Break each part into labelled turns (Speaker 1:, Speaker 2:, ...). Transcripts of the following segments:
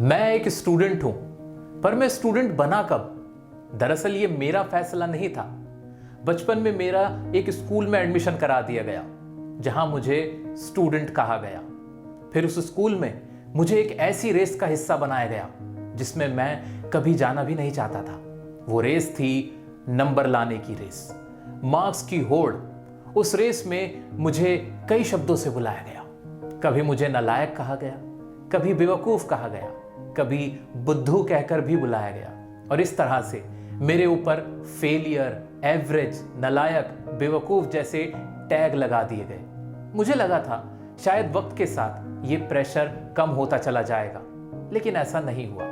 Speaker 1: मैं एक स्टूडेंट हूं, पर मैं स्टूडेंट बना कब? दरअसल ये मेरा फैसला नहीं था। बचपन में मेरा एक स्कूल में एडमिशन करा दिया गया, जहां मुझे स्टूडेंट कहा गया। फिर उस स्कूल में मुझे एक ऐसी रेस का हिस्सा बनाया गया जिसमें मैं कभी जाना भी नहीं चाहता था। वो रेस थी नंबर लाने की रेस, मार्क्स की होड़। उस रेस में मुझे कई शब्दों से बुलाया गया। कभी मुझे नालायक कहा गया, कभी बेवकूफ कहा गया, कभी बुद्धू कहकर भी बुलाया गया। और इस तरह से मेरे ऊपर फेलियर, एवरेज, नालायक, बेवकूफ जैसे टैग लगा दिए गए। मुझे लगा था शायद वक्त के साथ ये प्रेशर कम होता चला जाएगा, लेकिन ऐसा नहीं हुआ।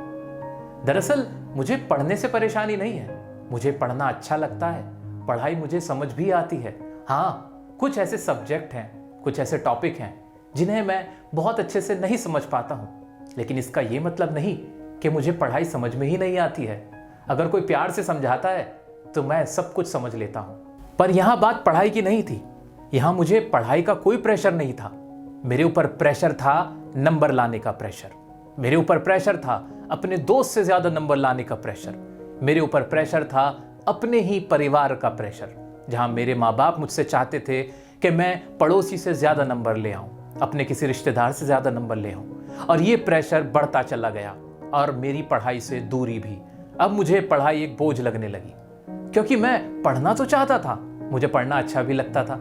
Speaker 1: दरअसल मुझे पढ़ने से परेशानी नहीं है, मुझे पढ़ना अच्छा लगता है, पढ़ाई मुझे समझ भी आती है। हाँ, कुछ ऐसे सब्जेक्ट हैं, कुछ ऐसे टॉपिक हैं जिन्हें मैं बहुत अच्छे से नहीं समझ पाता हूं, लेकिन इसका यह मतलब नहीं कि मुझे पढ़ाई समझ में ही नहीं आती है। अगर कोई प्यार से समझाता है तो मैं सब कुछ समझ लेता हूं। पर यहां बात पढ़ाई की नहीं थी। यहां मुझे पढ़ाई का कोई प्रेशर नहीं था। मेरे ऊपर प्रेशर था नंबर लाने का प्रेशर। मेरे ऊपर प्रेशर था अपने दोस्त से ज्यादा नंबर लाने का प्रेशर। मेरे ऊपर प्रेशर था अपने ही परिवार का प्रेशर, जहां मेरे माँ बाप मुझसे चाहते थे कि मैं पड़ोसी से ज्यादा नंबर ले आऊं, अपने किसी रिश्तेदार से ज्यादा नंबर ले आऊं। और ये प्रेशर बढ़ता चला गया और मेरी पढ़ाई से दूरी भी। अब मुझे पढ़ाई एक बोझ लगने लगी, क्योंकि मैं पढ़ना तो चाहता था, मुझे पढ़ना अच्छा भी लगता था,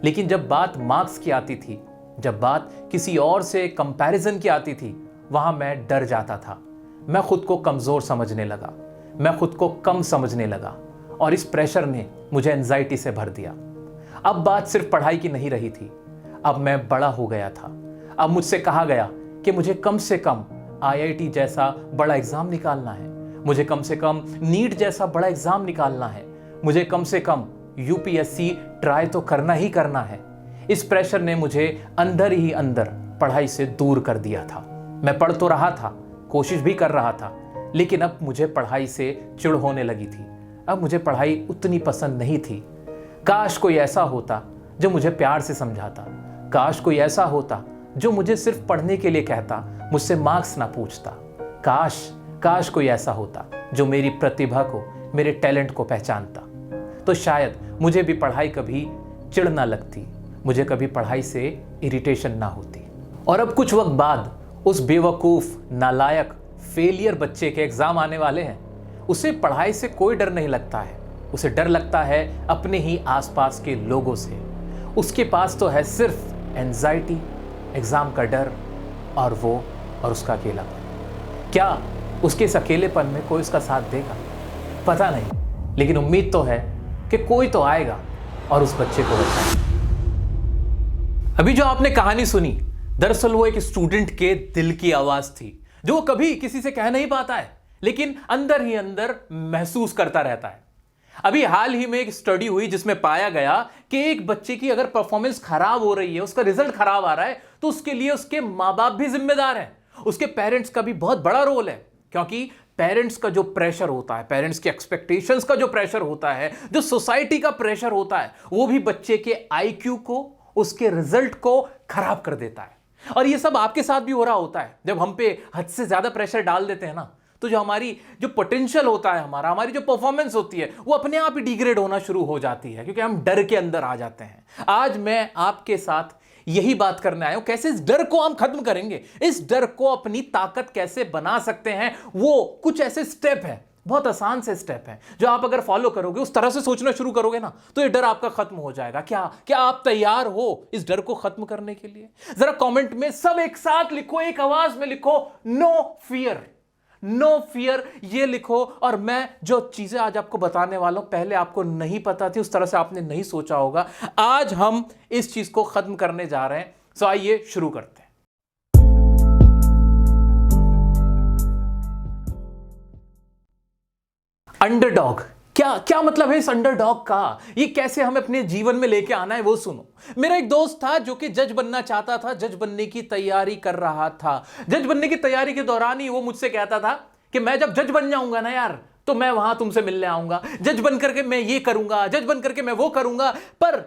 Speaker 1: लेकिन जब बात मार्क्स की आती थी, जब बात किसी और से कंपैरिजन की आती थी, वहां मैं डर जाता था। मैं खुद को कमजोर समझने लगा, मैं खुद को कम समझने लगा, और इस प्रेशर ने मुझे एंजाइटी से भर दिया। अब बात सिर्फ पढ़ाई की नहीं रही थी। अब मैं बड़ा हो गया था। अब मुझसे कहा गया कि मुझे कम से कम आईआईटी जैसा बड़ा एग्जाम निकालना है, मुझे कम से कम नीट जैसा बड़ा एग्जाम निकालना है, मुझे कम से कम यूपीएससी ट्राई तो करना ही करना है। इस प्रेशर ने मुझे अंदर ही अंदर पढ़ाई से दूर कर दिया था। मैं पढ़ तो रहा था, कोशिश भी कर रहा था, लेकिन अब मुझे पढ़ाई से चिढ़ होने लगी थी। अब मुझे पढ़ाई उतनी पसंद नहीं थी। काश कोई ऐसा होता जो मुझे प्यार से समझाता, काश कोई ऐसा होता जो मुझे सिर्फ पढ़ने के लिए कहता, मुझसे मार्क्स ना पूछता। काश कोई ऐसा होता जो मेरी प्रतिभा को, मेरे टैलेंट को पहचानता। तो शायद मुझे भी पढ़ाई कभी चिढ़ ना लगती, मुझे कभी पढ़ाई से इरिटेशन ना होती। और अब कुछ वक्त बाद उस बेवकूफ, नालायक, फेलियर बच्चे के एग्जाम आने वाले हैं। उसे पढ़ाई से कोई डर नहीं लगता है, उसे डर लगता है अपने ही आसपास के लोगों से। उसके पास तो है सिर्फ एंजाइटी, एग्जाम का डर और उसका अकेलापन। क्या उसके इस अकेलेपन में कोई उसका साथ देगा? पता नहीं, लेकिन उम्मीद तो है कि कोई तो आएगा और उस बच्चे को बचाएगा। अभी जो आपने कहानी सुनी, दरअसल वो एक स्टूडेंट के दिल की आवाज थी, जो वो कभी किसी से कह नहीं पाता है, लेकिन अंदर ही अंदर महसूस करता रहता है। अभी हाल ही में एक स्टडी हुई जिसमें पाया गया कि एक बच्चे की अगर परफॉर्मेंस खराब हो रही है, उसका रिजल्ट खराब आ रहा है, तो उसके लिए उसके मां बाप भी जिम्मेदार हैं, उसके पेरेंट्स का भी बहुत बड़ा रोल है। क्योंकि पेरेंट्स का जो प्रेशर होता है, पेरेंट्स के एक्सपेक्टेशंस का जो प्रेशर होता है, जो सोसाइटी का प्रेशर होता है, वो भी बच्चे के आईक्यू को, उसके रिजल्ट को खराब कर देता है। और ये सब आपके साथ भी हो रहा होता है। जब हम पे हद से ज्यादा प्रेशर डाल देते हैं ना, तो जो हमारी जो पोटेंशियल होता है, हमारी जो परफॉर्मेंस होती है, वो अपने आप ही डिग्रेड होना शुरू हो जाती है, क्योंकि हम डर के अंदर आ जाते हैं। आज मैं आपके साथ यही बात करने आया हूं, कैसे इस डर को हम खत्म करेंगे, इस डर को अपनी ताकत कैसे बना सकते हैं। वो कुछ ऐसे स्टेप है, बहुत आसान से स्टेप है, जो आप अगर फॉलो करोगे, उस तरह से सोचना शुरू करोगे ना, तो ये डर आपका खत्म हो जाएगा। क्या आप तैयार हो इस डर को खत्म करने के लिए? जरा कमेंट में सब एक साथ लिखो, एक आवाज में लिखो, नो फियर, नो फियर, ये लिखो। और मैं जो चीजें आज आपको बताने वाला हूं, पहले आपको नहीं पता थी, उस तरह से आपने नहीं सोचा होगा, आज हम इस चीज को खत्म करने जा रहे हैं। सो आइए शुरू करते हैं। अंडरडॉग, क्या मतलब है इस अंडरडॉग का? ये कैसे हमें अपने जीवन में लेके आना है, वो सुनो। मेरा एक दोस्त था जो कि जज बनना चाहता था, जज बनने की तैयारी कर रहा था। जज बनने की तैयारी के दौरान ही वो मुझसे कहता था कि मैं जब जज बन जाऊंगा ना यार, तो मैं वहां तुमसे मिलने आऊंगा, जज बन करके मैं ये करूंगा, जज बन करके मैं वो करूंगा। पर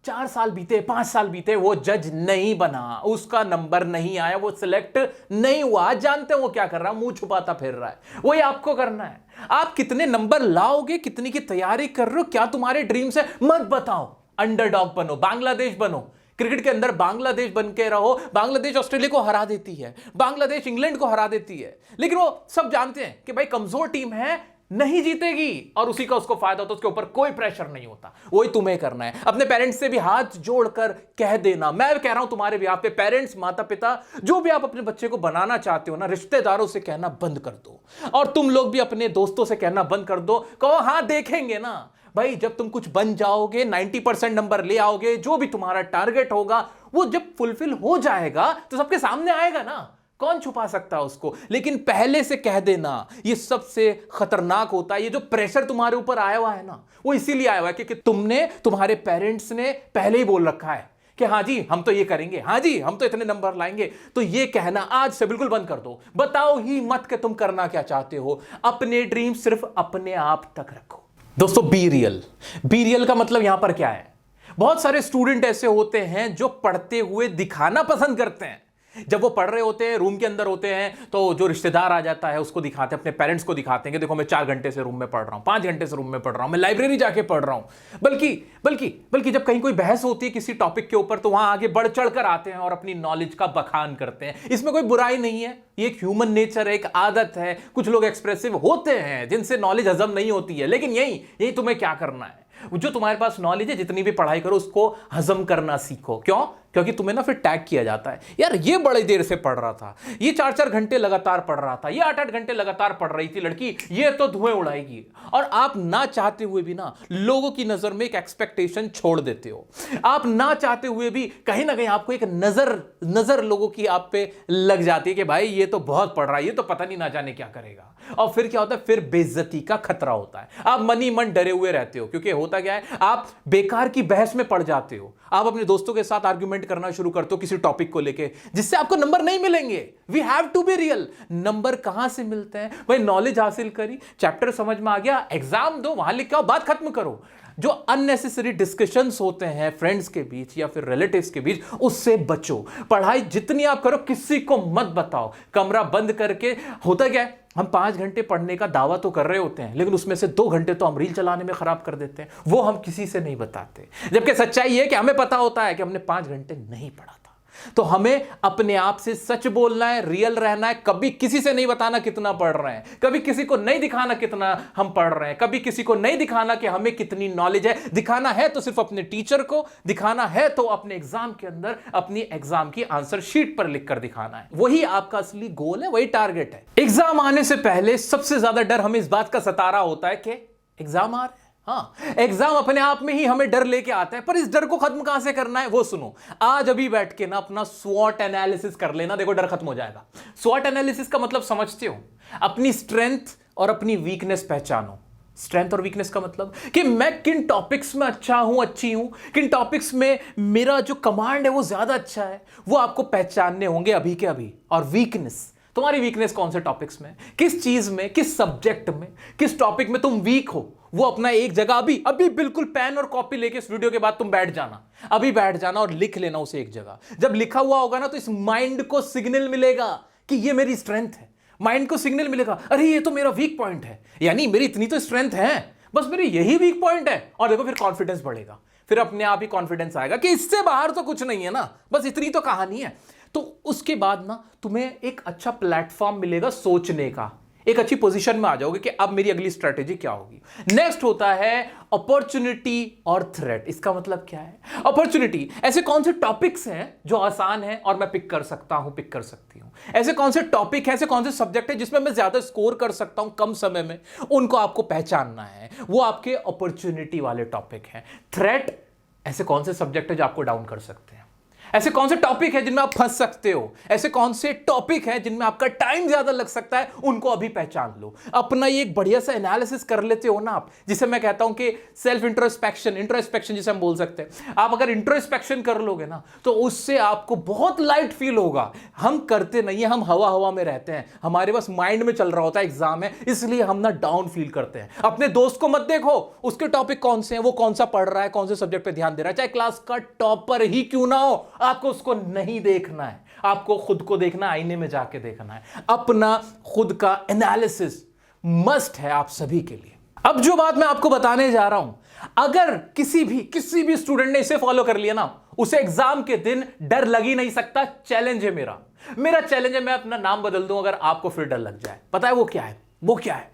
Speaker 1: 4 साल बीते, 5 साल बीते, वो जज नहीं बना, उसका नंबर नहीं आया, वो सिलेक्ट नहीं हुआ। आज जानते हो वो क्या कर रहा है, मुंह छुपाता फिर रहा है। वही आपको करना है। आप कितने नंबर लाओगे, कितनी की तैयारी कर रहे हो, क्या तुम्हारे ड्रीम्स है, मत बताओ। अंडरडॉग बनो, बांग्लादेश बनो, क्रिकेट के अंदर बांग्लादेश बन के रहो। बांग्लादेश ऑस्ट्रेलिया को हरा देती है, बांग्लादेश इंग्लैंड को हरा देती है, लेकिन वो सब जानते हैं कि भाई कमजोर टीम है, नहीं जीतेगी, और उसी का उसको फायदा होता है, उसके ऊपर कोई प्रेशर नहीं होता। वही तुम्हें करना है। अपने पेरेंट्स से भी हाथ जोड़कर कह देना, मैं कह रहा हूं तुम्हारे भी, आप पे पेरेंट्स, माता पिता, जो भी आप अपने बच्चे को बनाना चाहते हो ना, रिश्तेदारों से कहना बंद कर दो। और तुम लोग भी अपने दोस्तों से कहना बंद कर दो, कहो हाँ देखेंगे ना। भाई जब तुम कुछ बन जाओगे, 90% नंबर ले आओगे, जो भी तुम्हारा टारगेट होगा वो जब फुलफिल हो जाएगा तो सबके सामने आएगा ना, कौन छुपा सकता है उसको। लेकिन पहले से कह देना, ये सबसे खतरनाक होता है। ये जो प्रेशर तुम्हारे ऊपर आया हुआ है ना, वो इसीलिए आया हुआ है क्योंकि तुमने, तुम्हारे पेरेंट्स ने पहले ही बोल रखा है कि हाँ जी हम तो ये करेंगे, हाँ जी हम तो इतने नंबर लाएंगे। तो ये कहना आज से बिल्कुल बंद कर दो। बताओ ही मत कि तुम करना क्या चाहते हो। अपने ड्रीम सिर्फ अपने आप तक रखो। दोस्तों बी रियल। बी रियल का मतलब यहां पर क्या है, बहुत सारे स्टूडेंट ऐसे होते हैं जो पढ़ते हुए दिखाना पसंद करते हैं। जब वो पढ़ रहे होते हैं, रूम के अंदर होते हैं, तो जो रिश्तेदार आ जाता है उसको दिखाते हैं, अपने पेरेंट्स को दिखाते हैं कि देखो मैं 4 घंटे से रूम में पढ़ रहा हूं, 5 घंटे से रूम में पढ़ रहा हूं, मैं लाइब्रेरी जाके पढ़ रहा हूं। बल्कि बल्कि बल्कि जब कहीं कोई बहस होती है किसी टॉपिक के ऊपर, तो वहां आगे बढ़ चढ़कर आते हैं और अपनी नॉलेज का बखान करते हैं। इसमें कोई बुराई नहीं है, ये एक ह्यूमन नेचर है, एक आदत है। कुछ लोग एक्सप्रेसिव होते हैं जिनसे नॉलेज हजम नहीं होती है, लेकिन यही तुम्हें क्या करना है, जो तुम्हारे पास नॉलेज है, जितनी भी पढ़ाई करो उसको हजम करना सीखो। क्यों? क्योंकि तुम्हें ना फिर टैग किया जाता है, यार ये बड़ी देर से पढ़ रहा था, ये 4-4 घंटे लगातार पढ़ रहा था, ये 8-8 घंटे लगातार पढ़ रही थी लड़की, ये तो धुएं उड़ाएगी। और आप ना चाहते हुए भी ना लोगों की नजर में एक एक्सपेक्टेशन छोड़ देते हो। आप ना चाहते हुए भी कहीं ना कहीं आपको एक नजर लोगों की आप पे लग जाती है कि भाई ये तो बहुत पढ़ रहा है, ये तो पता नहीं ना जाने क्या करेगा। और फिर क्या होता है, फिर बेइज्जती का खतरा होता है। आप मन ही मन डरे हुए रहते हो, क्योंकि होता क्या है, आप बेकार की बहस में पड़ जाते हो। आप अपने दोस्तों के साथ आर्ग्यूमेंट करना शुरू करते हो किसी टॉपिक को लेके, जिससे आपको नंबर नहीं मिलेंगे। We have to be real. Number कहां से मिलते हैं भाई? नॉलेज हासिल करी, चैप्टर समझ में आ गया, एग्जाम दो, वहां लिख के आओ, बात खत्म करो। जो अननेसेसरी डिस्कशंस होते हैं फ्रेंड्स के बीच या फिर रिलेटिव्स के बीच, उससे बचो। पढ़ाई जितनी आप करो किसी को मत बताओ, कमरा बंद करके। होता क्या है, हम 5 घंटे पढ़ने का दावा तो कर रहे होते हैं, लेकिन उसमें से 2 घंटे तो हम रील चलाने में खराब कर देते हैं। वो हम किसी से नहीं बताते, जबकि सच्चाई है कि हमें पता होता है कि हमने 5 घंटे नहीं पढ़ा था। तो हमें अपने आप से सच बोलना है, रियल रहना है। कभी किसी से नहीं बताना कितना पढ़ रहे हैं, कभी किसी को नहीं दिखाना कितना हम पढ़ रहे हैं, कभी किसी को नहीं दिखाना कि हमें कितनी नॉलेज है। दिखाना है तो सिर्फ अपने टीचर को, दिखाना है तो अपने एग्जाम के अंदर अपनी एग्जाम की आंसर शीट पर लिखकर दिखाना है। वही आपका असली गोल है, वही टारगेट है। एग्जाम आने से पहले सबसे ज्यादा डर हमें इस बात का सता रहा होता है कि एग्जाम आ रहा है। हाँ, एग्जाम अपने आप में ही हमें डर लेके आता है, पर इस डर को खत्म कहां से करना है वो सुनो। आज अभी बैठ के ना अपना स्वॉट एनालिसिस कर लेना, देखो डर खत्म हो जाएगा। स्वॉट एनालिसिस का मतलब समझते हो? अपनी स्ट्रेंथ और अपनी वीकनेस पहचानो। स्ट्रेंथ और वीकनेस का मतलब कि मैं किन टॉपिक्स में अच्छा हूं, अच्छी हूं, किन टॉपिक्स में मेरा जो कमांड है वो ज्यादा अच्छा है, वो आपको पहचानने होंगे अभी के अभी। और वीकनेस, तुम्हारी वीकनेस कौन से टॉपिक्स में, किस चीज में, किस सब्जेक्ट में, किस टॉपिक में तुम वीक हो, वो अपना एक जगह अभी बिल्कुल पेन और कॉपी लेके इस वीडियो के बाद तुम बैठ जाना, अभी बैठ जाना और लिख लेना उसे एक जगह। जब लिखा हुआ होगा ना, तो इस माइंड को सिग्नल मिलेगा कि ये मेरी स्ट्रेंथ है। माइंड को सिग्नल मिलेगा, अरे ये तो मेरा वीक पॉइंट है, यानी मेरी इतनी तो स्ट्रेंथ है, बस मेरी यही वीक पॉइंट है। और देखो फिर कॉन्फिडेंस बढ़ेगा, फिर अपने आप ही कॉन्फिडेंस आएगा कि इससे बाहर तो कुछ नहीं है ना, बस इतनी तो कहानी है। तो उसके बाद ना तुम्हें एक अच्छा प्लेटफॉर्म मिलेगा सोचने का, एक अच्छी पोजीशन में आ जाओगे कि अब मेरी अगली स्ट्रेटेजी क्या होगी। नेक्स्ट होता है अपॉर्चुनिटी और थ्रेट। इसका मतलब क्या है? अपॉर्चुनिटी, ऐसे कौन से टॉपिक्स हैं जो आसान हैं और मैं पिक कर सकता हूं, पिक कर सकती हूं। ऐसे कौन से टॉपिक हैं, ऐसे कौन से सब्जेक्ट हैं जिसमें मैं ज्यादा स्कोर कर सकता हूं कम समय में, उनको आपको पहचानना है। वो आपके अपॉर्चुनिटी वाले टॉपिक हैं। थ्रेट, ऐसे कौन से सब्जेक्ट है जो आपको डाउन कर सकते हैं। ऐसे कौन से टॉपिक है जिनमें आप फंस सकते हो, ऐसे कौन से टॉपिक है जिनमें आपका टाइम ज्यादा लग सकता है, उनको अभी पहचान लो। अपना ये एक बढ़िया सा एनालिसिस कर लेते हो ना आप, जिसे मैं कहता हूं कि सेल्फ इंट्रोस्पेक्शन जिसे हम बोल सकते हैं। आप अगर इंट्रोस्पेक्शन कर लोगे ना तो उससे आपको बहुत लाइट फील होगा। हम करते नहीं है, हम हवा हवा में रहते हैं, हमारे पास माइंड में चल रहा होता है एग्जाम है, इसलिए हम ना डाउन फील करते हैं। अपने दोस्त को मत देखो उसके टॉपिक कौन से हैं, वो कौन सा पढ़ रहा है, कौन से सब्जेक्ट पे ध्यान दे रहा है, चाहे क्लास का टॉपर ही क्यों ना हो, आपको उसको नहीं देखना है, आपको खुद को देखना, आईने में जाके देखना है। अपना खुद का एनालिसिस मस्ट है आप सभी के लिए। अब जो बात मैं आपको बताने जा रहा हूं, अगर किसी भी स्टूडेंट ने इसे फॉलो कर लिया ना, उसे एग्जाम के दिन डर लग ही नहीं सकता। चैलेंज है मेरा चैलेंज है, मैं अपना नाम बदल दूं अगर आपको फिर डर लग जाए। पता है वो क्या है?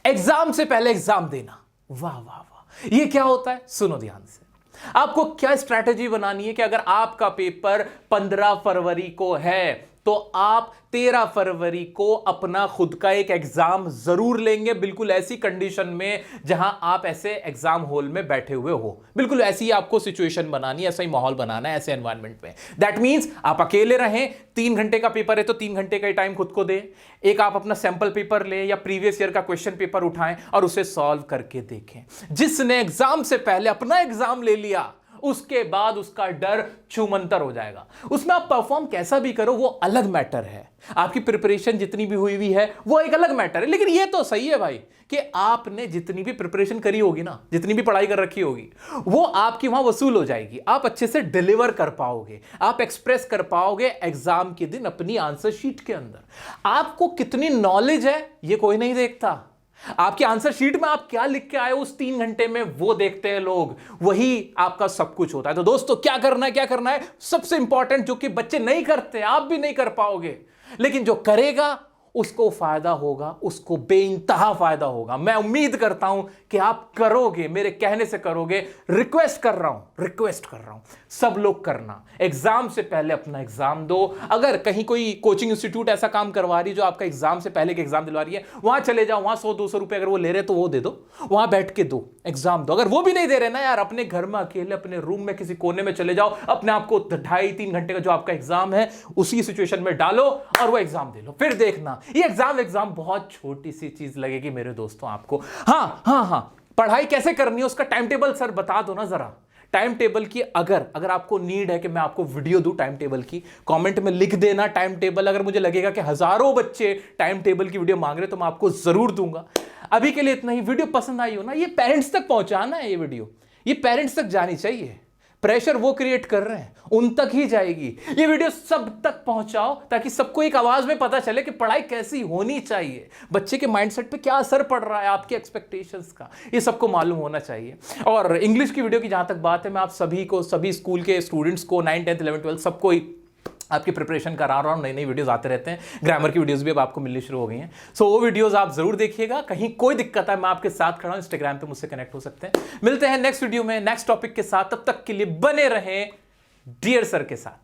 Speaker 1: एग्जाम से पहले एग्जाम देना। वाह वाह वाह, ये क्या होता है? सुनो ध्यान से। आपको क्या स्ट्रैटेजी बनानी है कि अगर आपका पेपर 15 फरवरी को है तो आप 13 फरवरी को अपना खुद का एक एग्जाम जरूर लेंगे, बिल्कुल ऐसी कंडीशन में जहां आप ऐसे एग्जाम हॉल में बैठे हुए हो। बिल्कुल ऐसी आपको सिचुएशन बनानी है, ऐसा ही माहौल बनाना है, ऐसे एनवायरनमेंट में। दैट मींस आप अकेले रहें, 3 घंटे का पेपर है तो 3 घंटे का ही टाइम खुद को दें। एक आप अपना सैंपल पेपर लें या प्रीवियस ईयर का क्वेश्चन पेपर उठाएं और उसे सॉल्व करके देखें। जिसने एग्जाम से पहले अपना एग्जाम ले लिया, उसके बाद उसका डर छूमंतर हो जाएगा। उसमें आप परफॉर्म कैसा भी करो वो अलग मैटर है, आपकी प्रिपरेशन जितनी भी हुई है वो एक अलग मैटर है। लेकिन ये तो सही है भाई कि आपने जितनी भी प्रिपरेशन करी होगी ना, जितनी भी पढ़ाई कर रखी होगी, वो आपकी वहां वसूल हो जाएगी। आप अच्छे से डिलीवर कर पाओगे, आप एक्सप्रेस कर पाओगे एग्जाम के दिन अपनी आंसर शीट के अंदर। आपको कितनी नॉलेज है ये कोई नहीं देखता, आपकी आंसर शीट में आप क्या लिख के आए उस 3 घंटे में वो देखते हैं लोग, वही आपका सब कुछ होता है। तो दोस्तों क्या करना है सबसे इंपॉर्टेंट, जो कि बच्चे नहीं करते, आप भी नहीं कर पाओगे, लेकिन जो करेगा उसको फायदा होगा, उसको बेइंतहा फायदा होगा। मैं उम्मीद करता हूं कि आप करोगे, मेरे कहने से करोगे। रिक्वेस्ट कर रहा हूं सब लोग करना, एग्जाम से पहले अपना एग्जाम दो। अगर कहीं कोई कोचिंग इंस्टीट्यूट ऐसा काम करवा रही है जो आपका एग्जाम से पहले के एग्जाम दिलवा रही है, वहां चले जाओ, वहां 100-200 रुपए अगर वो ले रहे तो वो दे दो, वहां बैठ के दो, एग्जाम दो। अगर वो भी नहीं दे रहे ना यार, अपने घर में अकेले अपने रूम में किसी कोने में चले जाओ, अपने आप को 2.5-3 घंटे का जो आपका एग्जाम है उसी सिचुएशन में डालो और वो एग्जाम दे लो। फिर देखना ये एग्जाम बहुत छोटी सी चीज लगेगी मेरे दोस्तों आपको। हाँ, पढ़ाई कैसे करनी है उसका टाइम टेबल सर बता दो ना जरा। टाइम टेबल की अगर आपको नीड है कि मैं आपको वीडियो दूं टाइम टेबल की, कमेंट में लिख देना टाइम टेबल। अगर मुझे लगेगा कि हजारों बच्चे टाइम टेबल की वीडियो मांग रहे तो मैं आपको जरूर दूंगा। अभी के लिए इतना ही। वीडियो पसंद आई हो ना, ये पेरेंट्स तक पहुंचाना है, ये वीडियो ये पेरेंट्स तक जानी चाहिए। प्रेशर वो क्रिएट कर रहे हैं उन तक ही जाएगी। ये वीडियो सब तक पहुंचाओ ताकि सबको एक आवाज में पता चले कि पढ़ाई कैसी होनी चाहिए, बच्चे के माइंडसेट पे क्या असर पड़ रहा है, आपके एक्सपेक्टेशंस का, ये सबको मालूम होना चाहिए। और इंग्लिश की वीडियो की जहां तक बात है, मैं आप सभी को, सभी स्कूल के स्टूडेंट्स को, 9, 10, 11, 12 सबको आपकी प्रिपरेशन करा रहा हूं। नई वीडियोस आते रहते हैं, ग्रामर की वीडियोस भी अब आपको मिलनी शुरू हो गई हैं। सो वो वीडियोस आप जरूर देखिएगा। कहीं कोई दिक्कत है मैं आपके साथ खड़ा हूं, इंस्टाग्राम पे मुझसे कनेक्ट हो सकते हैं। मिलते हैं नेक्स्ट वीडियो में नेक्स्ट टॉपिक के साथ, तब तक के लिए बने रहें डियर सर के साथ।